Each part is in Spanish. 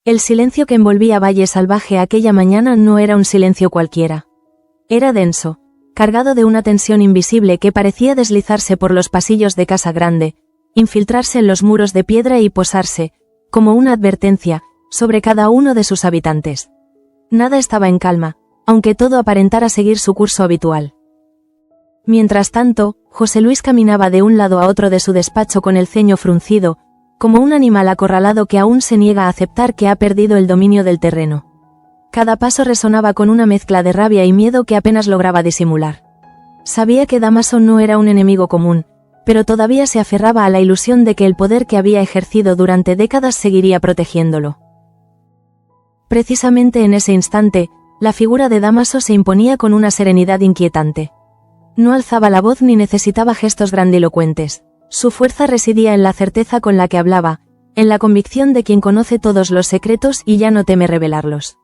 El silencio que envolvía Valle Salvaje aquella mañana no era un silencio cualquiera. Era denso, cargado de una tensión invisible que parecía deslizarse por los pasillos de Casa Grande, infiltrarse en los muros de piedra y posarse, como una advertencia, sobre cada uno de sus habitantes. Nada estaba en calma, aunque todo aparentara seguir su curso habitual. Mientras tanto, José Luis caminaba de un lado a otro de su despacho con el ceño fruncido, como un animal acorralado que aún se niega a aceptar que ha perdido el dominio del terreno. Cada paso resonaba con una mezcla de rabia y miedo que apenas lograba disimular. Sabía que Dámaso no era un enemigo común, pero todavía se aferraba a la ilusión de que el poder que había ejercido durante décadas seguiría protegiéndolo. Precisamente en ese instante, la figura de Dámaso se imponía con una serenidad inquietante. No alzaba la voz ni necesitaba gestos grandilocuentes. Su fuerza residía en la certeza con la que hablaba, en la convicción de quien conoce todos los secretos y ya no teme revelarlos.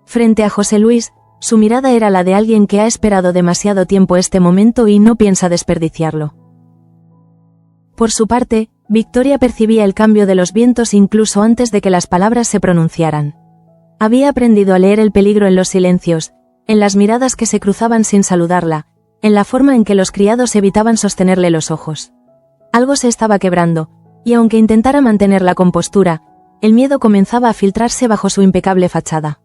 Frente a José Luis, su mirada era la de alguien que ha esperado demasiado tiempo este momento y no piensa desperdiciarlo. Por su parte, Victoria percibía el cambio de los vientos incluso antes de que las palabras se pronunciaran. Había aprendido a leer el peligro en los silencios, en las miradas que se cruzaban sin saludarla, en la forma en que los criados evitaban sostenerle los ojos. Algo se estaba quebrando, y aunque intentara mantener la compostura, el miedo comenzaba a filtrarse bajo su impecable fachada.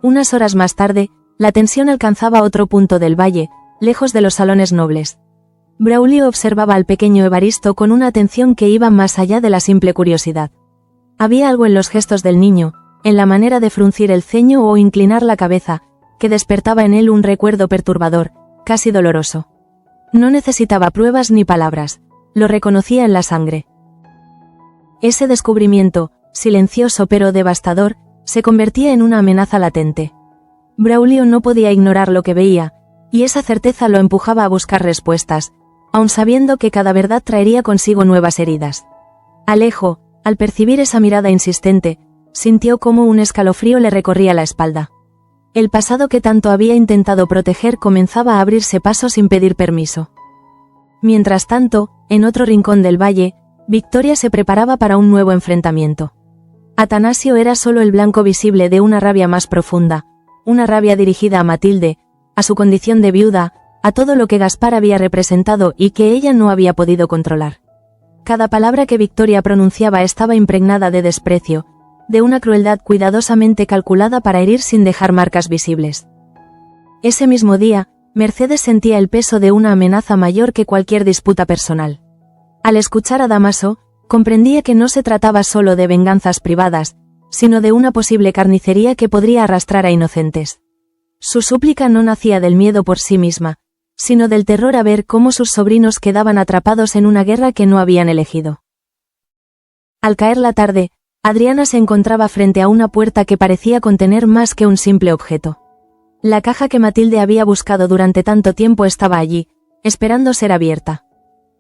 Unas horas más tarde, la tensión alcanzaba otro punto del valle, lejos de los salones nobles. Braulio observaba al pequeño Evaristo con una atención que iba más allá de la simple curiosidad. Había algo en los gestos del niño, en la manera de fruncir el ceño o inclinar la cabeza, que despertaba en él un recuerdo perturbador, casi doloroso. No necesitaba pruebas ni palabras, lo reconocía en la sangre. Ese descubrimiento, silencioso pero devastador, se convertía en una amenaza latente. Braulio no podía ignorar lo que veía, y esa certeza lo empujaba a buscar respuestas, aun sabiendo que cada verdad traería consigo nuevas heridas. Alejo, al percibir esa mirada insistente, sintió como un escalofrío le recorría la espalda. El pasado que tanto había intentado proteger comenzaba a abrirse paso sin pedir permiso. Mientras tanto, en otro rincón del valle, Victoria se preparaba para un nuevo enfrentamiento. Atanasio era solo el blanco visible de una rabia más profunda, una rabia dirigida a Matilde, a su condición de viuda, a todo lo que Gaspar había representado y que ella no había podido controlar. Cada palabra que Victoria pronunciaba estaba impregnada de desprecio, de una crueldad cuidadosamente calculada para herir sin dejar marcas visibles. Ese mismo día, Mercedes sentía el peso de una amenaza mayor que cualquier disputa personal. Al escuchar a Dámaso, comprendía que no se trataba solo de venganzas privadas, sino de una posible carnicería que podría arrastrar a inocentes. Su súplica no nacía del miedo por sí misma, sino del terror a ver cómo sus sobrinos quedaban atrapados en una guerra que no habían elegido. Al caer la tarde, Adriana se encontraba frente a una puerta que parecía contener más que un simple objeto. La caja que Matilde había buscado durante tanto tiempo estaba allí, esperando ser abierta.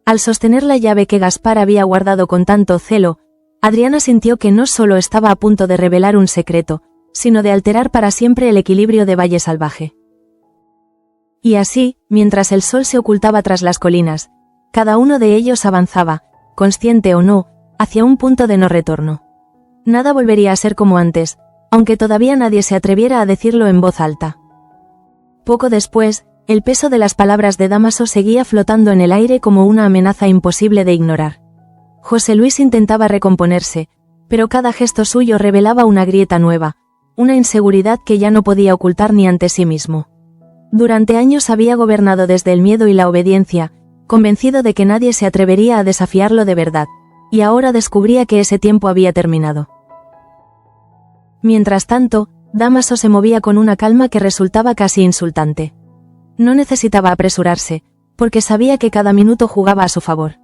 Al sostener la llave que Gaspar había guardado con tanto celo, Adriana sintió que no solo estaba a punto de revelar un secreto, sino de alterar para siempre el equilibrio de Valle Salvaje. Y así, mientras el sol se ocultaba tras las colinas, cada uno de ellos avanzaba, consciente o no, hacia un punto de no retorno. Nada volvería a ser como antes, aunque todavía nadie se atreviera a decirlo en voz alta. Poco después, el peso de las palabras de Dámaso seguía flotando en el aire como una amenaza imposible de ignorar. José Luis intentaba recomponerse, pero cada gesto suyo revelaba una grieta nueva, una inseguridad que ya no podía ocultar ni ante sí mismo. Durante años había gobernado desde el miedo y la obediencia, convencido de que nadie se atrevería a desafiarlo de verdad, y ahora descubría que ese tiempo había terminado. Mientras tanto, Dámaso se movía con una calma que resultaba casi insultante. No necesitaba apresurarse, porque sabía que cada minuto jugaba a su favor.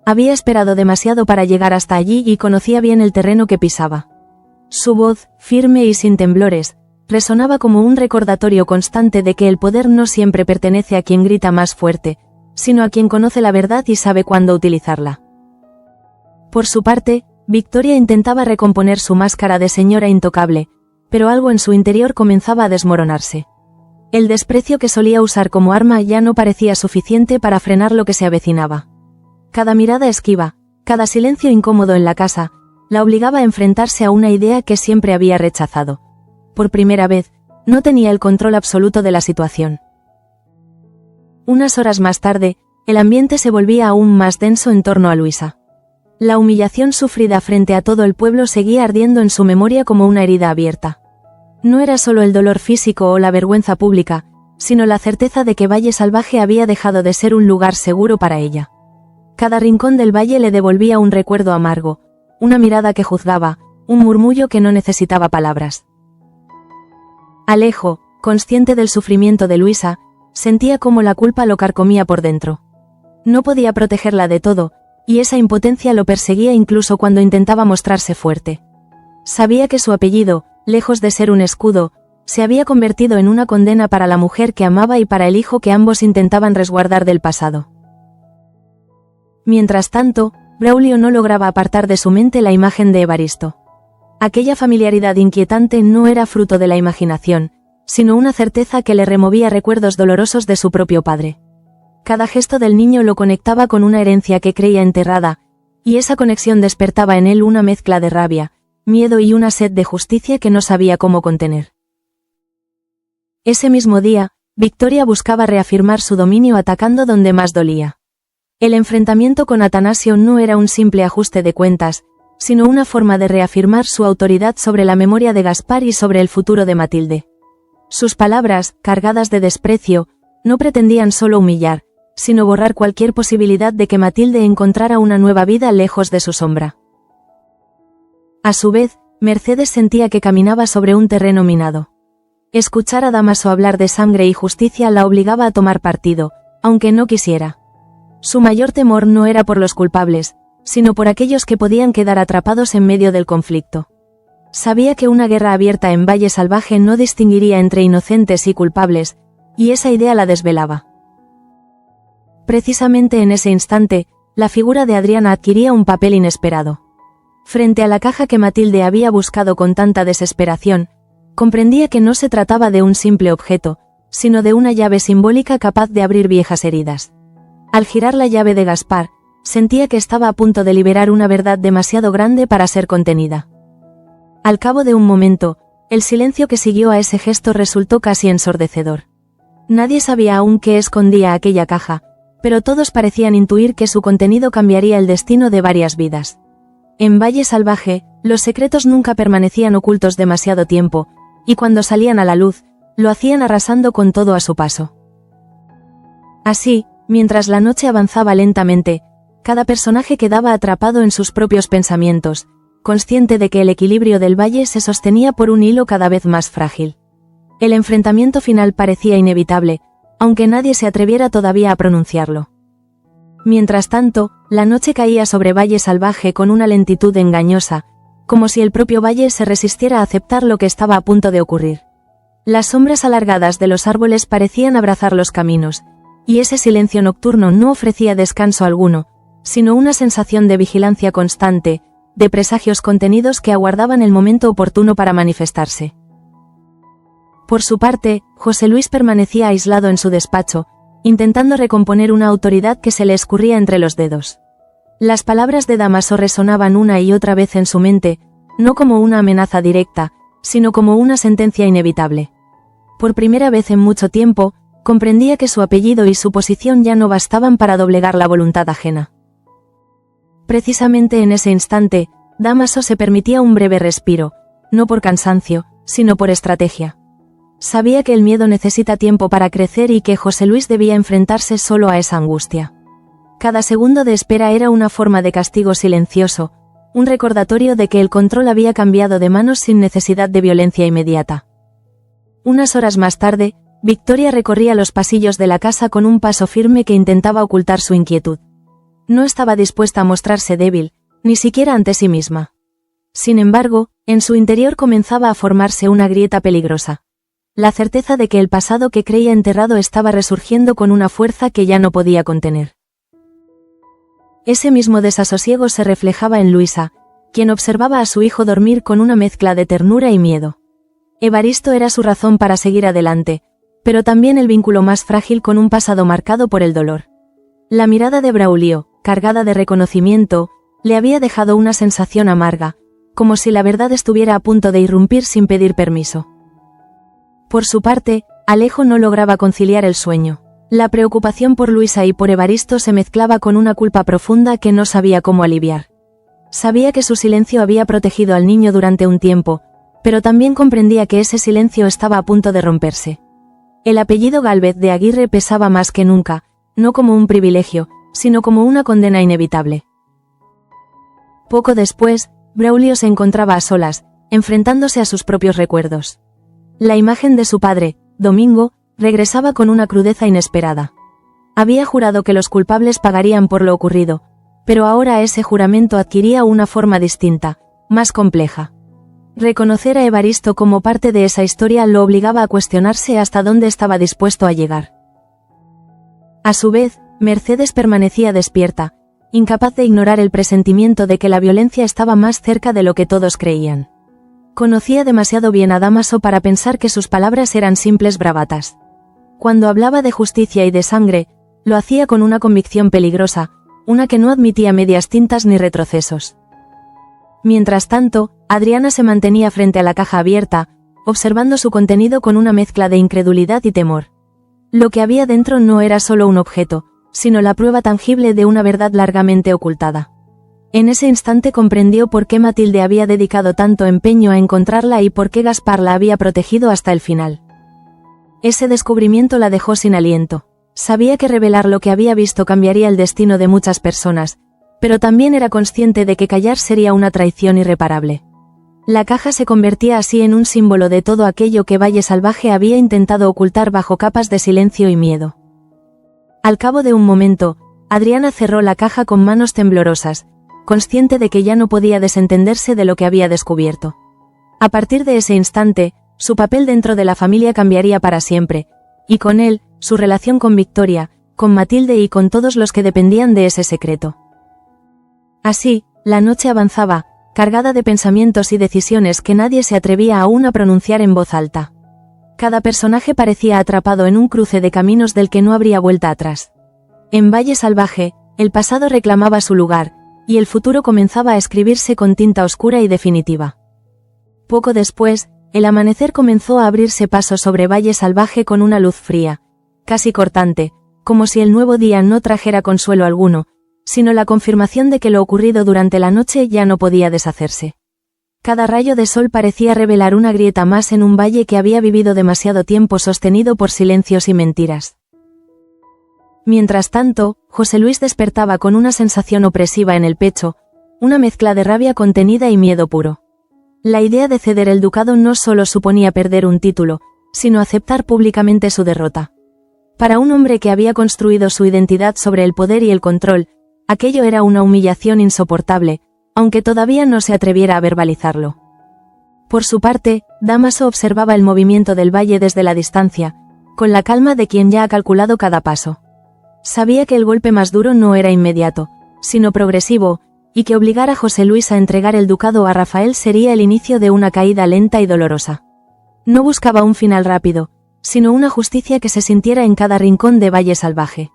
Había esperado demasiado para llegar hasta allí y conocía bien el terreno que pisaba. Su voz, firme y sin temblores, resonaba como un recordatorio constante de que el poder no siempre pertenece a quien grita más fuerte, sino a quien conoce la verdad y sabe cuándo utilizarla. Por su parte, Victoria intentaba recomponer su máscara de señora intocable, pero algo en su interior comenzaba a desmoronarse. El desprecio que solía usar como arma ya no parecía suficiente para frenar lo que se avecinaba. Cada mirada esquiva, cada silencio incómodo en la casa, la obligaba a enfrentarse a una idea que siempre había rechazado. Por primera vez, no tenía el control absoluto de la situación. Unas horas más tarde, el ambiente se volvía aún más denso en torno a Luisa. La humillación sufrida frente a todo el pueblo seguía ardiendo en su memoria como una herida abierta. No era solo el dolor físico o la vergüenza pública, sino la certeza de que Valle Salvaje había dejado de ser un lugar seguro para ella. Cada rincón del valle le devolvía un recuerdo amargo, una mirada que juzgaba, un murmullo que no necesitaba palabras. Alejo, consciente del sufrimiento de Luisa, sentía cómo la culpa lo carcomía por dentro. No podía protegerla de todo, y esa impotencia lo perseguía incluso cuando intentaba mostrarse fuerte. Sabía que su apellido, lejos de ser un escudo, se había convertido en una condena para la mujer que amaba y para el hijo que ambos intentaban resguardar del pasado. Mientras tanto, Braulio no lograba apartar de su mente la imagen de Evaristo. Aquella familiaridad inquietante no era fruto de la imaginación, sino una certeza que le removía recuerdos dolorosos de su propio padre. Cada gesto del niño lo conectaba con una herencia que creía enterrada, y esa conexión despertaba en él una mezcla de rabia, miedo y una sed de justicia que no sabía cómo contener. Ese mismo día, Victoria buscaba reafirmar su dominio atacando donde más dolía. El enfrentamiento con Atanasio no era un simple ajuste de cuentas, sino una forma de reafirmar su autoridad sobre la memoria de Gaspar y sobre el futuro de Matilde. Sus palabras, cargadas de desprecio, no pretendían solo humillar, sino borrar cualquier posibilidad de que Matilde encontrara una nueva vida lejos de su sombra. A su vez, Mercedes sentía que caminaba sobre un terreno minado. Escuchar a Dámaso hablar de sangre y justicia la obligaba a tomar partido, aunque no quisiera. Su mayor temor no era por los culpables, sino por aquellos que podían quedar atrapados en medio del conflicto. Sabía que una guerra abierta en Valle Salvaje no distinguiría entre inocentes y culpables, y esa idea la desvelaba. Precisamente en ese instante, la figura de Adriana adquiría un papel inesperado. Frente a la caja que Matilde había buscado con tanta desesperación, comprendía que no se trataba de un simple objeto, sino de una llave simbólica capaz de abrir viejas heridas. Al girar la llave de Gaspar, sentía que estaba a punto de liberar una verdad demasiado grande para ser contenida. Al cabo de un momento, el silencio que siguió a ese gesto resultó casi ensordecedor. Nadie sabía aún qué escondía aquella caja, pero todos parecían intuir que su contenido cambiaría el destino de varias vidas. En Valle Salvaje, los secretos nunca permanecían ocultos demasiado tiempo, y cuando salían a la luz, lo hacían arrasando con todo a su paso. Así, mientras la noche avanzaba lentamente, cada personaje quedaba atrapado en sus propios pensamientos, consciente de que el equilibrio del valle se sostenía por un hilo cada vez más frágil. El enfrentamiento final parecía inevitable, aunque nadie se atreviera todavía a pronunciarlo. Mientras tanto, la noche caía sobre Valle Salvaje con una lentitud engañosa, como si el propio valle se resistiera a aceptar lo que estaba a punto de ocurrir. Las sombras alargadas de los árboles parecían abrazar los caminos, y ese silencio nocturno no ofrecía descanso alguno, sino una sensación de vigilancia constante, de presagios contenidos que aguardaban el momento oportuno para manifestarse. Por su parte, José Luis permanecía aislado en su despacho, intentando recomponer una autoridad que se le escurría entre los dedos. Las palabras de Dámaso resonaban una y otra vez en su mente, no como una amenaza directa, sino como una sentencia inevitable. Por primera vez en mucho tiempo, comprendía que su apellido y su posición ya no bastaban para doblegar la voluntad ajena. Precisamente en ese instante, Dámaso se permitía un breve respiro, no por cansancio, sino por estrategia. Sabía que el miedo necesita tiempo para crecer y que José Luis debía enfrentarse solo a esa angustia. Cada segundo de espera era una forma de castigo silencioso, un recordatorio de que el control había cambiado de manos sin necesidad de violencia inmediata. Unas horas más tarde, Victoria recorría los pasillos de la casa con un paso firme que intentaba ocultar su inquietud. No estaba dispuesta a mostrarse débil, ni siquiera ante sí misma. Sin embargo, en su interior comenzaba a formarse una grieta peligrosa. La certeza de que el pasado que creía enterrado estaba resurgiendo con una fuerza que ya no podía contener. Ese mismo desasosiego se reflejaba en Luisa, quien observaba a su hijo dormir con una mezcla de ternura y miedo. Evaristo era su razón para seguir adelante, pero también el vínculo más frágil con un pasado marcado por el dolor. La mirada de Braulio, cargada de reconocimiento, le había dejado una sensación amarga, como si la verdad estuviera a punto de irrumpir sin pedir permiso. Por su parte, Alejo no lograba conciliar el sueño. La preocupación por Luisa y por Evaristo se mezclaba con una culpa profunda que no sabía cómo aliviar. Sabía que su silencio había protegido al niño durante un tiempo, pero también comprendía que ese silencio estaba a punto de romperse. El apellido Gálvez de Aguirre pesaba más que nunca, no como un privilegio, sino como una condena inevitable. Poco después, Braulio se encontraba a solas, enfrentándose a sus propios recuerdos. La imagen de su padre, Domingo, regresaba con una crudeza inesperada. Había jurado que los culpables pagarían por lo ocurrido, pero ahora ese juramento adquiría una forma distinta, más compleja. Reconocer a Evaristo como parte de esa historia lo obligaba a cuestionarse hasta dónde estaba dispuesto a llegar. A su vez, Mercedes permanecía despierta, incapaz de ignorar el presentimiento de que la violencia estaba más cerca de lo que todos creían. Conocía demasiado bien a Dámaso para pensar que sus palabras eran simples bravatas. Cuando hablaba de justicia y de sangre, lo hacía con una convicción peligrosa, una que no admitía medias tintas ni retrocesos. Mientras tanto, Adriana se mantenía frente a la caja abierta, observando su contenido con una mezcla de incredulidad y temor. Lo que había dentro no era solo un objeto, sino la prueba tangible de una verdad largamente ocultada. En ese instante comprendió por qué Matilde había dedicado tanto empeño a encontrarla y por qué Gaspar la había protegido hasta el final. Ese descubrimiento la dejó sin aliento. Sabía que revelar lo que había visto cambiaría el destino de muchas personas, pero también era consciente de que callar sería una traición irreparable. La caja se convertía así en un símbolo de todo aquello que Valle Salvaje había intentado ocultar bajo capas de silencio y miedo. Al cabo de un momento, Adriana cerró la caja con manos temblorosas, consciente de que ya no podía desentenderse de lo que había descubierto. A partir de ese instante, su papel dentro de la familia cambiaría para siempre, y con él, su relación con Victoria, con Matilde y con todos los que dependían de ese secreto. Así, la noche avanzaba, cargada de pensamientos y decisiones que nadie se atrevía aún a pronunciar en voz alta. Cada personaje parecía atrapado en un cruce de caminos del que no habría vuelta atrás. En Valle Salvaje, el pasado reclamaba su lugar, y el futuro comenzaba a escribirse con tinta oscura y definitiva. Poco después, el amanecer comenzó a abrirse paso sobre Valle Salvaje con una luz fría, casi cortante, como si el nuevo día no trajera consuelo alguno, sino la confirmación de que lo ocurrido durante la noche ya no podía deshacerse. Cada rayo de sol parecía revelar una grieta más en un valle que había vivido demasiado tiempo sostenido por silencios y mentiras. Mientras tanto, José Luis despertaba con una sensación opresiva en el pecho, una mezcla de rabia contenida y miedo puro. La idea de ceder el ducado no solo suponía perder un título, sino aceptar públicamente su derrota. Para un hombre que había construido su identidad sobre el poder y el control, aquello era una humillación insoportable, aunque todavía no se atreviera a verbalizarlo. Por su parte, Dámaso observaba el movimiento del valle desde la distancia, con la calma de quien ya ha calculado cada paso. Sabía que el golpe más duro no era inmediato, sino progresivo, y que obligar a José Luis a entregar el ducado a Rafael sería el inicio de una caída lenta y dolorosa. No buscaba un final rápido, sino una justicia que se sintiera en cada rincón de Valle Salvaje.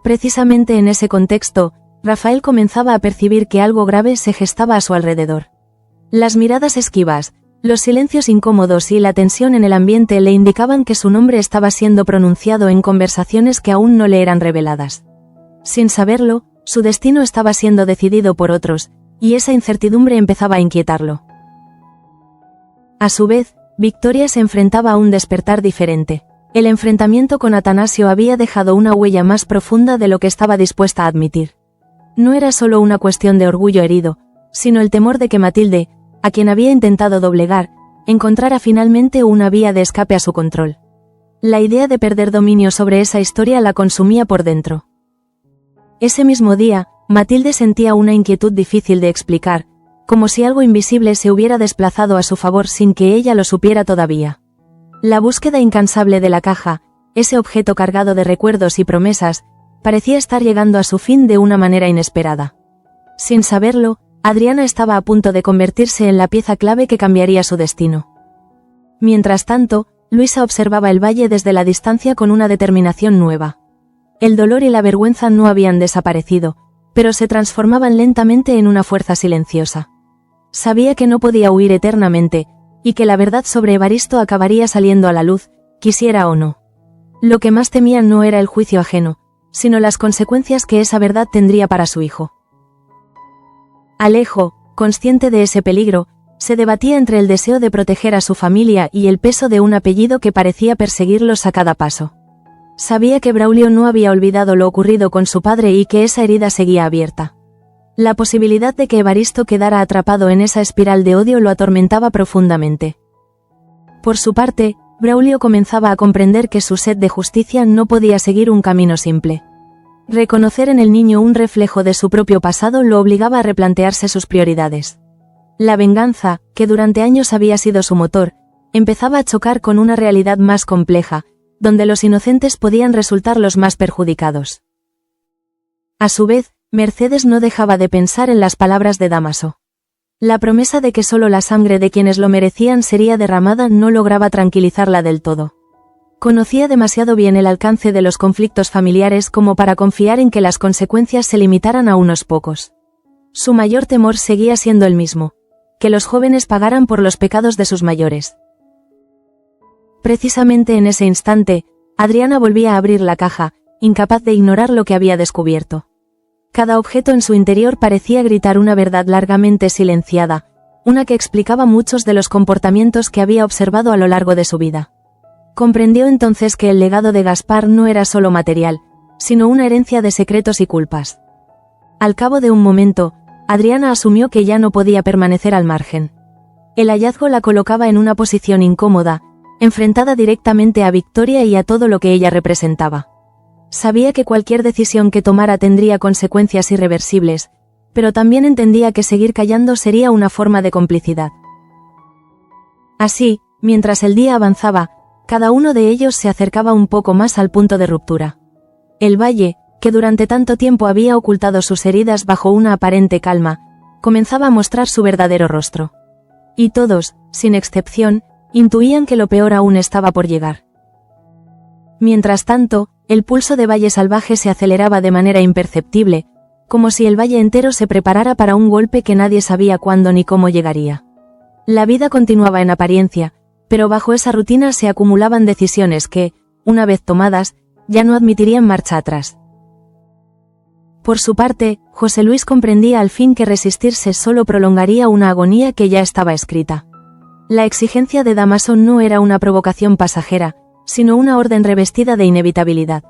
Precisamente en ese contexto, Rafael comenzaba a percibir que algo grave se gestaba a su alrededor. Las miradas esquivas, los silencios incómodos y la tensión en el ambiente le indicaban que su nombre estaba siendo pronunciado en conversaciones que aún no le eran reveladas. Sin saberlo, su destino estaba siendo decidido por otros, y esa incertidumbre empezaba a inquietarlo. A su vez, Victoria se enfrentaba a un despertar diferente. El enfrentamiento con Atanasio había dejado una huella más profunda de lo que estaba dispuesta a admitir. No era solo una cuestión de orgullo herido, sino el temor de que Matilde, a quien había intentado doblegar, encontrara finalmente una vía de escape a su control. La idea de perder dominio sobre esa historia la consumía por dentro. Ese mismo día, Matilde sentía una inquietud difícil de explicar, como si algo invisible se hubiera desplazado a su favor sin que ella lo supiera todavía. La búsqueda incansable de la caja, ese objeto cargado de recuerdos y promesas, parecía estar llegando a su fin de una manera inesperada. Sin saberlo, Adriana estaba a punto de convertirse en la pieza clave que cambiaría su destino. Mientras tanto, Luisa observaba el valle desde la distancia con una determinación nueva. El dolor y la vergüenza no habían desaparecido, pero se transformaban lentamente en una fuerza silenciosa. Sabía que no podía huir eternamente, y que la verdad sobre Evaristo acabaría saliendo a la luz, quisiera o no. Lo que más temía no era el juicio ajeno, sino las consecuencias que esa verdad tendría para su hijo. Alejo, consciente de ese peligro, se debatía entre el deseo de proteger a su familia y el peso de un apellido que parecía perseguirlos a cada paso. Sabía que Braulio no había olvidado lo ocurrido con su padre y que esa herida seguía abierta. La posibilidad de que Evaristo quedara atrapado en esa espiral de odio lo atormentaba profundamente. Por su parte, Braulio comenzaba a comprender que su sed de justicia no podía seguir un camino simple. Reconocer en el niño un reflejo de su propio pasado lo obligaba a replantearse sus prioridades. La venganza, que durante años había sido su motor, empezaba a chocar con una realidad más compleja, donde los inocentes podían resultar los más perjudicados. A su vez, Mercedes no dejaba de pensar en las palabras de Dámaso. La promesa de que solo la sangre de quienes lo merecían sería derramada no lograba tranquilizarla del todo. Conocía demasiado bien el alcance de los conflictos familiares como para confiar en que las consecuencias se limitaran a unos pocos. Su mayor temor seguía siendo el mismo: que los jóvenes pagaran por los pecados de sus mayores. Precisamente en ese instante, Adriana volvía a abrir la caja, incapaz de ignorar lo que había descubierto. Cada objeto en su interior parecía gritar una verdad largamente silenciada, una que explicaba muchos de los comportamientos que había observado a lo largo de su vida. Comprendió entonces que el legado de Gaspar no era solo material, sino una herencia de secretos y culpas. Al cabo de un momento, Adriana asumió que ya no podía permanecer al margen. El hallazgo la colocaba en una posición incómoda, enfrentada directamente a Victoria y a todo lo que ella representaba. Sabía que cualquier decisión que tomara tendría consecuencias irreversibles, pero también entendía que seguir callando sería una forma de complicidad. Así, mientras el día avanzaba, cada uno de ellos se acercaba un poco más al punto de ruptura. El valle, que durante tanto tiempo había ocultado sus heridas bajo una aparente calma, comenzaba a mostrar su verdadero rostro. Y todos, sin excepción, intuían que lo peor aún estaba por llegar. Mientras tanto, el pulso de Valle Salvaje se aceleraba de manera imperceptible, como si el valle entero se preparara para un golpe que nadie sabía cuándo ni cómo llegaría. La vida continuaba en apariencia, pero bajo esa rutina se acumulaban decisiones que, una vez tomadas, ya no admitirían marcha atrás. Por su parte, José Luis comprendía al fin que resistirse solo prolongaría una agonía que ya estaba escrita. La exigencia de Dámaso no era una provocación pasajera, sino una orden revestida de inevitabilidad.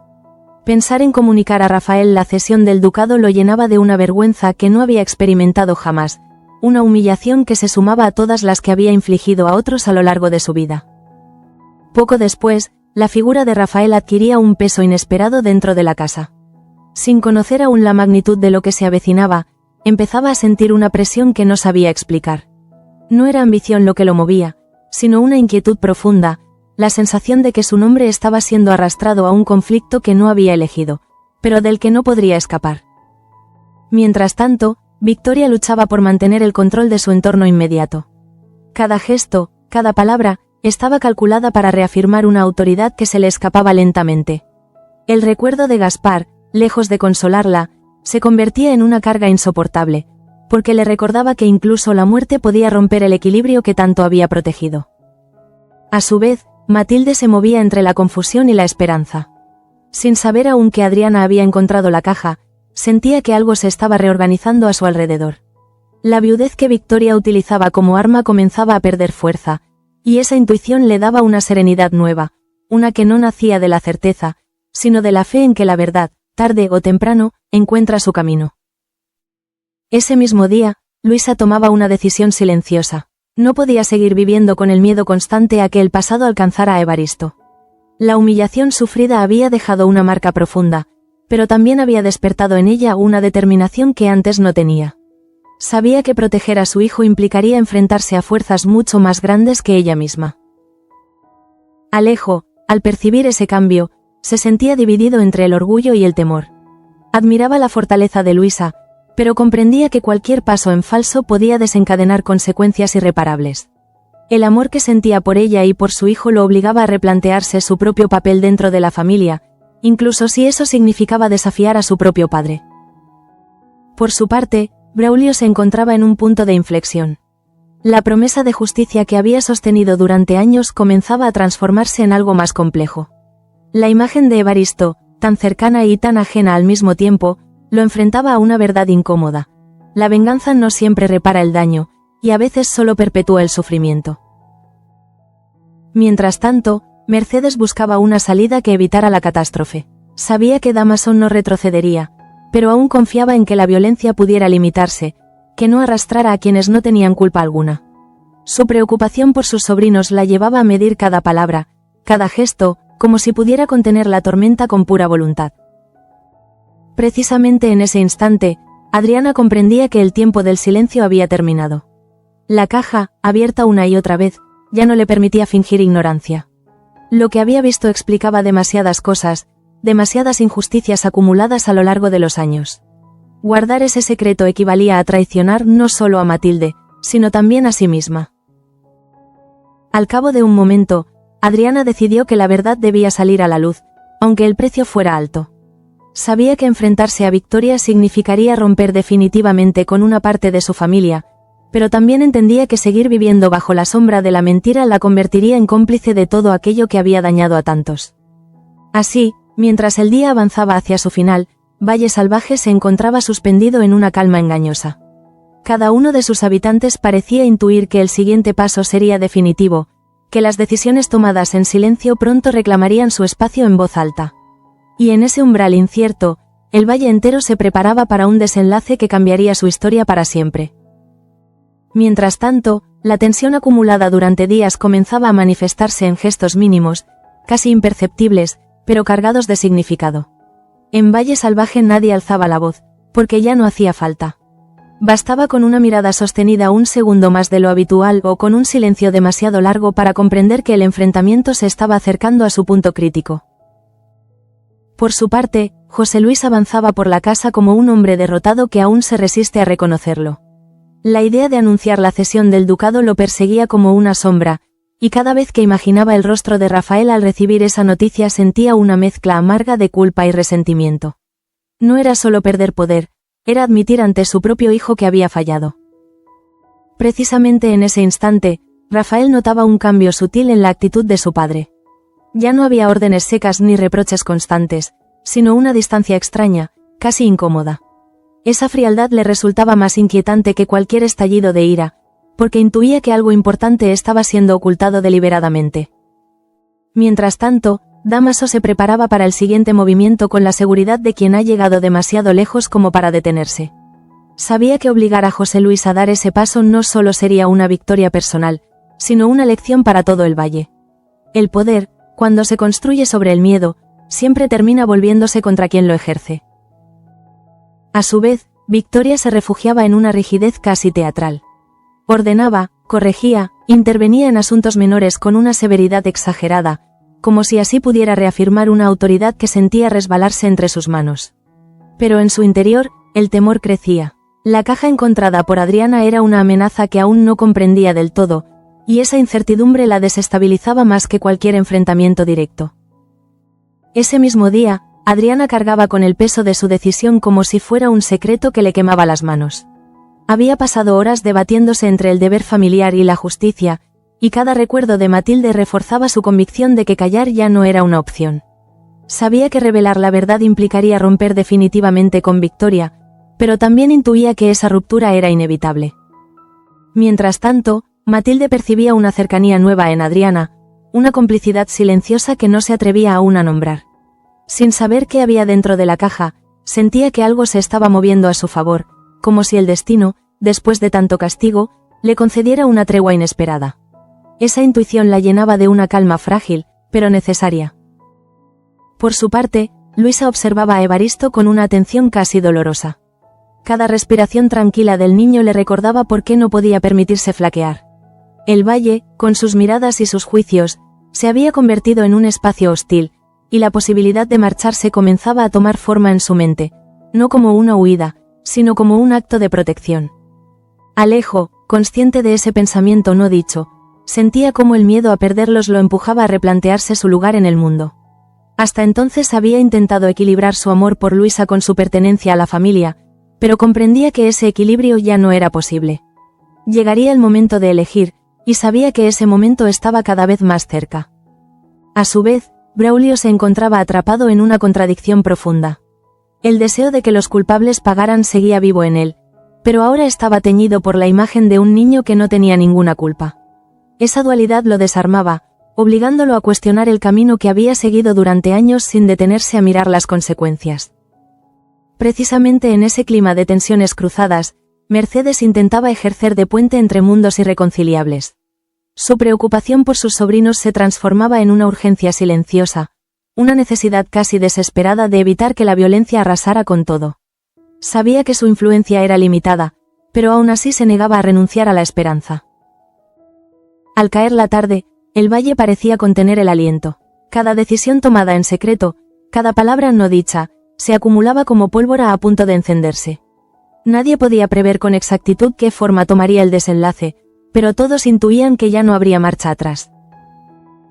Pensar en comunicar a Rafael la cesión del ducado lo llenaba de una vergüenza que no había experimentado jamás, una humillación que se sumaba a todas las que había infligido a otros a lo largo de su vida. Poco después, la figura de Rafael adquiría un peso inesperado dentro de la casa. Sin conocer aún la magnitud de lo que se avecinaba, empezaba a sentir una presión que no sabía explicar. No era ambición lo que lo movía, sino una inquietud profunda, la sensación de que su nombre estaba siendo arrastrado a un conflicto que no había elegido, pero del que no podría escapar. Mientras tanto, Victoria luchaba por mantener el control de su entorno inmediato. Cada gesto, cada palabra, estaba calculada para reafirmar una autoridad que se le escapaba lentamente. El recuerdo de Gaspar, lejos de consolarla, se convertía en una carga insoportable, porque le recordaba que incluso la muerte podía romper el equilibrio que tanto había protegido. A su vez, Matilde se movía entre la confusión y la esperanza. Sin saber aún que Adriana había encontrado la caja, sentía que algo se estaba reorganizando a su alrededor. La viudez que Victoria utilizaba como arma comenzaba a perder fuerza, y esa intuición le daba una serenidad nueva, una que no nacía de la certeza, sino de la fe en que la verdad, tarde o temprano, encuentra su camino. Ese mismo día, Luisa tomaba una decisión silenciosa. No podía seguir viviendo con el miedo constante a que el pasado alcanzara a Evaristo. La humillación sufrida había dejado una marca profunda, pero también había despertado en ella una determinación que antes no tenía. Sabía que proteger a su hijo implicaría enfrentarse a fuerzas mucho más grandes que ella misma. Alejo, al percibir ese cambio, se sentía dividido entre el orgullo y el temor. Admiraba la fortaleza de Luisa, pero comprendía que cualquier paso en falso podía desencadenar consecuencias irreparables. El amor que sentía por ella y por su hijo lo obligaba a replantearse su propio papel dentro de la familia, incluso si eso significaba desafiar a su propio padre. Por su parte, Braulio se encontraba en un punto de inflexión. La promesa de justicia que había sostenido durante años comenzaba a transformarse en algo más complejo. La imagen de Evaristo, tan cercana y tan ajena al mismo tiempo, lo enfrentaba a una verdad incómoda. La venganza no siempre repara el daño, y a veces solo perpetúa el sufrimiento. Mientras tanto, Mercedes buscaba una salida que evitara la catástrofe. Sabía que Dámaso no retrocedería, pero aún confiaba en que la violencia pudiera limitarse, que no arrastrara a quienes no tenían culpa alguna. Su preocupación por sus sobrinos la llevaba a medir cada palabra, cada gesto, como si pudiera contener la tormenta con pura voluntad. Precisamente en ese instante, Adriana comprendía que el tiempo del silencio había terminado. La caja, abierta una y otra vez, ya no le permitía fingir ignorancia. Lo que había visto explicaba demasiadas cosas, demasiadas injusticias acumuladas a lo largo de los años. Guardar ese secreto equivalía a traicionar no solo a Matilde, sino también a sí misma. Al cabo de un momento, Adriana decidió que la verdad debía salir a la luz, aunque el precio fuera alto. Sabía que enfrentarse a Victoria significaría romper definitivamente con una parte de su familia, pero también entendía que seguir viviendo bajo la sombra de la mentira la convertiría en cómplice de todo aquello que había dañado a tantos. Así, mientras el día avanzaba hacia su final, Valle Salvaje se encontraba suspendido en una calma engañosa. Cada uno de sus habitantes parecía intuir que el siguiente paso sería definitivo, que las decisiones tomadas en silencio pronto reclamarían su espacio en voz alta. Y en ese umbral incierto, el valle entero se preparaba para un desenlace que cambiaría su historia para siempre. Mientras tanto, la tensión acumulada durante días comenzaba a manifestarse en gestos mínimos, casi imperceptibles, pero cargados de significado. En Valle Salvaje nadie alzaba la voz, porque ya no hacía falta. Bastaba con una mirada sostenida un segundo más de lo habitual o con un silencio demasiado largo para comprender que el enfrentamiento se estaba acercando a su punto crítico. Por su parte, José Luis avanzaba por la casa como un hombre derrotado que aún se resiste a reconocerlo. La idea de anunciar la cesión del ducado lo perseguía como una sombra, y cada vez que imaginaba el rostro de Rafael al recibir esa noticia sentía una mezcla amarga de culpa y resentimiento. No era solo perder poder, era admitir ante su propio hijo que había fallado. Precisamente en ese instante, Rafael notaba un cambio sutil en la actitud de su padre. Ya no había órdenes secas ni reproches constantes, sino una distancia extraña, casi incómoda. Esa frialdad le resultaba más inquietante que cualquier estallido de ira, porque intuía que algo importante estaba siendo ocultado deliberadamente. Mientras tanto, Dámaso se preparaba para el siguiente movimiento con la seguridad de quien ha llegado demasiado lejos como para detenerse. Sabía que obligar a José Luis a dar ese paso no solo sería una victoria personal, sino una lección para todo el valle. El poder, cuando se construye sobre el miedo, siempre termina volviéndose contra quien lo ejerce. A su vez, Victoria se refugiaba en una rigidez casi teatral. Ordenaba, corregía, intervenía en asuntos menores con una severidad exagerada, como si así pudiera reafirmar una autoridad que sentía resbalarse entre sus manos. Pero en su interior, el temor crecía. La caja encontrada por Adriana era una amenaza que aún no comprendía del todo, y esa incertidumbre la desestabilizaba más que cualquier enfrentamiento directo. Ese mismo día, Adriana cargaba con el peso de su decisión como si fuera un secreto que le quemaba las manos. Había pasado horas debatiéndose entre el deber familiar y la justicia, y cada recuerdo de Matilde reforzaba su convicción de que callar ya no era una opción. Sabía que revelar la verdad implicaría romper definitivamente con Victoria, pero también intuía que esa ruptura era inevitable. Mientras tanto, Matilde percibía una cercanía nueva en Adriana, una complicidad silenciosa que no se atrevía aún a nombrar. Sin saber qué había dentro de la caja, sentía que algo se estaba moviendo a su favor, como si el destino, después de tanto castigo, le concediera una tregua inesperada. Esa intuición la llenaba de una calma frágil, pero necesaria. Por su parte, Luisa observaba a Evaristo con una atención casi dolorosa. Cada respiración tranquila del niño le recordaba por qué no podía permitirse flaquear. El valle, con sus miradas y sus juicios, se había convertido en un espacio hostil, y la posibilidad de marcharse comenzaba a tomar forma en su mente, no como una huida, sino como un acto de protección. Alejo, consciente de ese pensamiento no dicho, sentía cómo el miedo a perderlos lo empujaba a replantearse su lugar en el mundo. Hasta entonces había intentado equilibrar su amor por Luisa con su pertenencia a la familia, pero comprendía que ese equilibrio ya no era posible. Llegaría el momento de elegir, y sabía que ese momento estaba cada vez más cerca. A su vez, Braulio se encontraba atrapado en una contradicción profunda. El deseo de que los culpables pagaran seguía vivo en él, pero ahora estaba teñido por la imagen de un niño que no tenía ninguna culpa. Esa dualidad lo desarmaba, obligándolo a cuestionar el camino que había seguido durante años sin detenerse a mirar las consecuencias. Precisamente en ese clima de tensiones cruzadas, Mercedes intentaba ejercer de puente entre mundos irreconciliables. Su preocupación por sus sobrinos se transformaba en una urgencia silenciosa, una necesidad casi desesperada de evitar que la violencia arrasara con todo. Sabía que su influencia era limitada, pero aún así se negaba a renunciar a la esperanza. Al caer la tarde, el valle parecía contener el aliento. Cada decisión tomada en secreto, cada palabra no dicha, se acumulaba como pólvora a punto de encenderse. Nadie podía prever con exactitud qué forma tomaría el desenlace, pero todos intuían que ya no habría marcha atrás.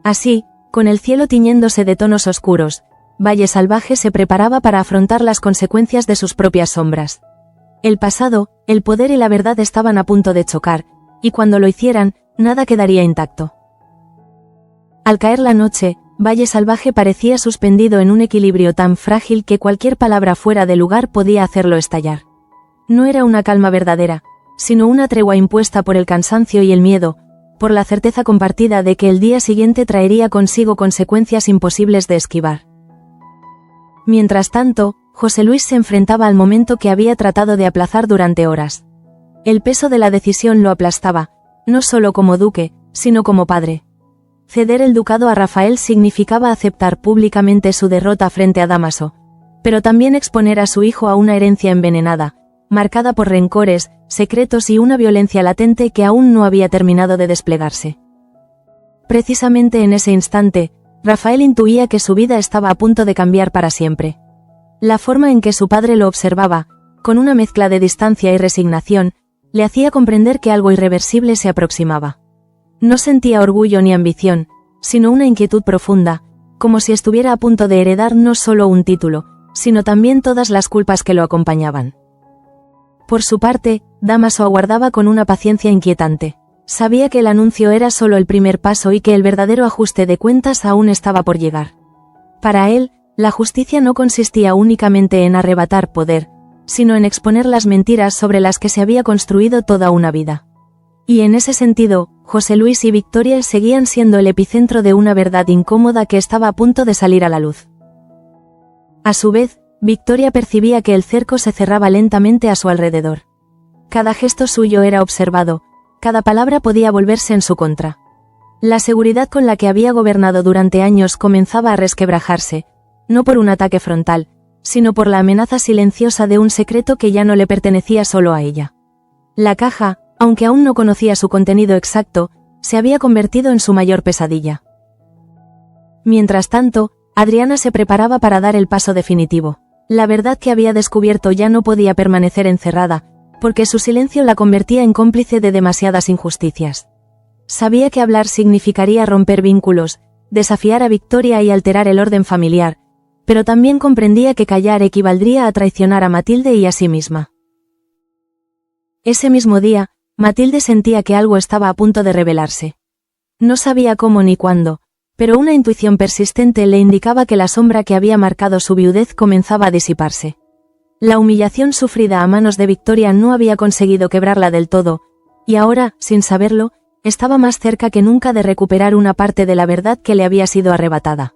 Así, con el cielo tiñéndose de tonos oscuros, Valle Salvaje se preparaba para afrontar las consecuencias de sus propias sombras. El pasado, el poder y la verdad estaban a punto de chocar, y cuando lo hicieran, nada quedaría intacto. Al caer la noche, Valle Salvaje parecía suspendido en un equilibrio tan frágil que cualquier palabra fuera de lugar podía hacerlo estallar. No era una calma verdadera, sino una tregua impuesta por el cansancio y el miedo, por la certeza compartida de que el día siguiente traería consigo consecuencias imposibles de esquivar. Mientras tanto, José Luis se enfrentaba al momento que había tratado de aplazar durante horas. El peso de la decisión lo aplastaba, no solo como duque, sino como padre. Ceder el ducado a Rafael significaba aceptar públicamente su derrota frente a Dámaso, pero también exponer a su hijo a una herencia envenenada, marcada por rencores, secretos y una violencia latente que aún no había terminado de desplegarse. Precisamente en ese instante, Rafael intuía que su vida estaba a punto de cambiar para siempre. La forma en que su padre lo observaba, con una mezcla de distancia y resignación, le hacía comprender que algo irreversible se aproximaba. No sentía orgullo ni ambición, sino una inquietud profunda, como si estuviera a punto de heredar no solo un título, sino también todas las culpas que lo acompañaban. Por su parte, Dámaso aguardaba con una paciencia inquietante. Sabía que el anuncio era solo el primer paso y que el verdadero ajuste de cuentas aún estaba por llegar. Para él, la justicia no consistía únicamente en arrebatar poder, sino en exponer las mentiras sobre las que se había construido toda una vida. Y en ese sentido, José Luis y Victoria seguían siendo el epicentro de una verdad incómoda que estaba a punto de salir a la luz. A su vez, Victoria percibía que el cerco se cerraba lentamente a su alrededor. Cada gesto suyo era observado, cada palabra podía volverse en su contra. La seguridad con la que había gobernado durante años comenzaba a resquebrajarse, no por un ataque frontal, sino por la amenaza silenciosa de un secreto que ya no le pertenecía solo a ella. La caja, aunque aún no conocía su contenido exacto, se había convertido en su mayor pesadilla. Mientras tanto, Adriana se preparaba para dar el paso definitivo. La verdad que había descubierto ya no podía permanecer encerrada, porque su silencio la convertía en cómplice de demasiadas injusticias. Sabía que hablar significaría romper vínculos, desafiar a Victoria y alterar el orden familiar, pero también comprendía que callar equivaldría a traicionar a Matilde y a sí misma. Ese mismo día, Matilde sentía que algo estaba a punto de revelarse. No sabía cómo ni cuándo, pero una intuición persistente le indicaba que la sombra que había marcado su viudez comenzaba a disiparse. La humillación sufrida a manos de Victoria no había conseguido quebrarla del todo, y ahora, sin saberlo, estaba más cerca que nunca de recuperar una parte de la verdad que le había sido arrebatada.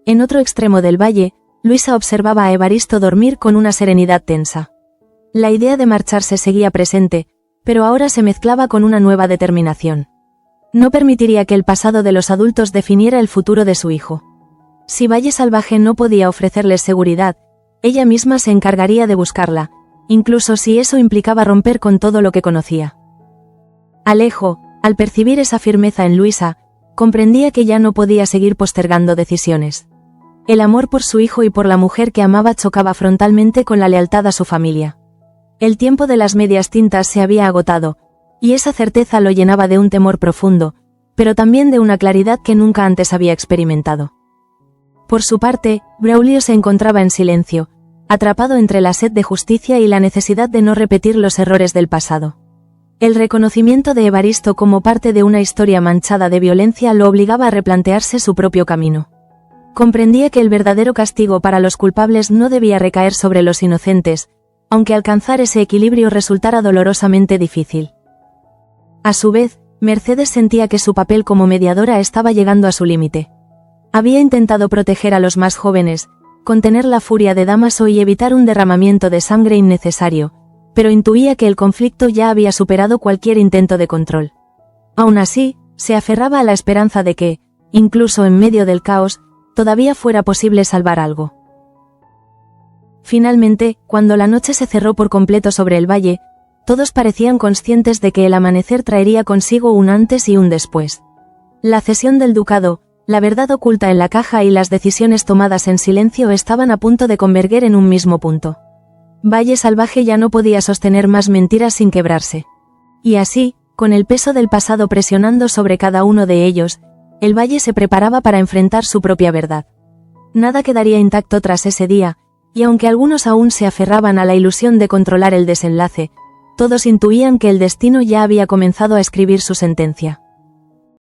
En otro extremo del valle, Luisa observaba a Evaristo dormir con una serenidad tensa. La idea de marcharse seguía presente, pero ahora se mezclaba con una nueva determinación. No permitiría que el pasado de los adultos definiera el futuro de su hijo. Si Valle Salvaje no podía ofrecerles seguridad, ella misma se encargaría de buscarla, incluso si eso implicaba romper con todo lo que conocía. Alejo, al percibir esa firmeza en Luisa, comprendía que ya no podía seguir postergando decisiones. El amor por su hijo y por la mujer que amaba chocaba frontalmente con la lealtad a su familia. El tiempo de las medias tintas se había agotado, y esa certeza lo llenaba de un temor profundo, pero también de una claridad que nunca antes había experimentado. Por su parte, Braulio se encontraba en silencio, atrapado entre la sed de justicia y la necesidad de no repetir los errores del pasado. El reconocimiento de Evaristo como parte de una historia manchada de violencia lo obligaba a replantearse su propio camino. Comprendía que el verdadero castigo para los culpables no debía recaer sobre los inocentes, aunque alcanzar ese equilibrio resultara dolorosamente difícil. A su vez, Mercedes sentía que su papel como mediadora estaba llegando a su límite. Había intentado proteger a los más jóvenes, contener la furia de Dámaso y evitar un derramamiento de sangre innecesario, pero intuía que el conflicto ya había superado cualquier intento de control. Aún así, se aferraba a la esperanza de que, incluso en medio del caos, todavía fuera posible salvar algo. Finalmente, cuando la noche se cerró por completo sobre el valle, todos parecían conscientes de que el amanecer traería consigo un antes y un después. La cesión del ducado, la verdad oculta en la caja y las decisiones tomadas en silencio estaban a punto de converger en un mismo punto. Valle Salvaje ya no podía sostener más mentiras sin quebrarse. Y así, con el peso del pasado presionando sobre cada uno de ellos, el valle se preparaba para enfrentar su propia verdad. Nada quedaría intacto tras ese día, y aunque algunos aún se aferraban a la ilusión de controlar el desenlace, todos intuían que el destino ya había comenzado a escribir su sentencia.